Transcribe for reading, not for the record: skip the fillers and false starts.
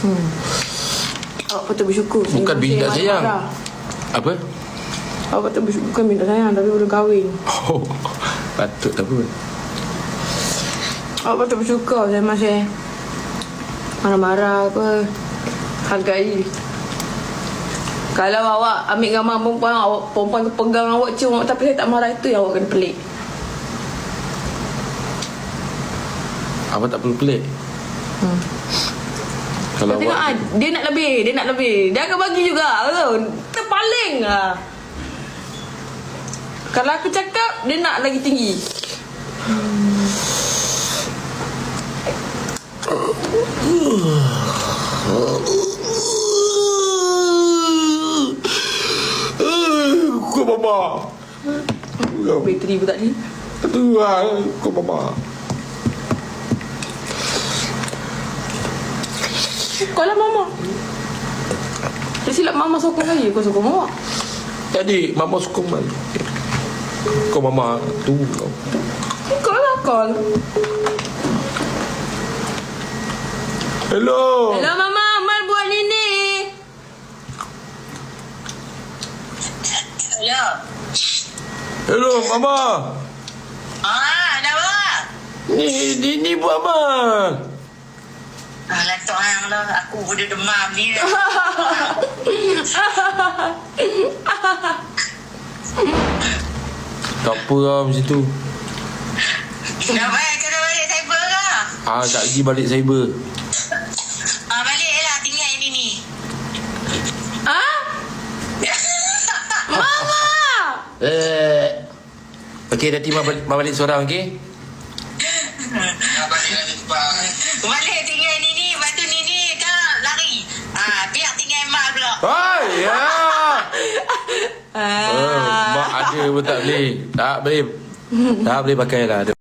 Awak patut bersyukur. Bukan minta sayang. Apa? Awak patut bersyukur, bukan minta sayang, tapi belum kahwin. Oh, patut apa? Awak patut bersyukur. Saya masih marah-marah apa, hargai. Kalau awak ambil gambar perempuan, awak perempuan tu pegang awak, cium awak, tapi saya tak marah, itu yang awak kena pelik. Apa tak perlu pelik? Kalau Tengok awak dia nak lebih. Dia akan bagi juga. Terpaling lah. Kalau aku cakap, dia nak lagi tinggi. kau mama. Bateri pun tak ada. Aduh, kau mama. Kalau mama. Dia silap mama sokong saya, kau sokong awak. Jadi mama sokong man. Kau mama tu kau. Kau lah call. Hello. Hello mama, Amal buat ni. Hello. Hello mama. Ada apa? Ni buat apa? Lantok hang lah. Aku boleh demam ni. Tak apa lah macam tu. Dah balik ke balik cyber lah? Tak pergi balik cyber. Balik lah. Tinggal ini ni. Mama. Okey, nanti Ma balik seorang, okey? Balik lah cepat. Balik tinggal ini ni. Lepas tu ni kan lari. Biar tinggal mak pula. Hai, ya. Mak ada pun tak boleh. Tak boleh pakai lah.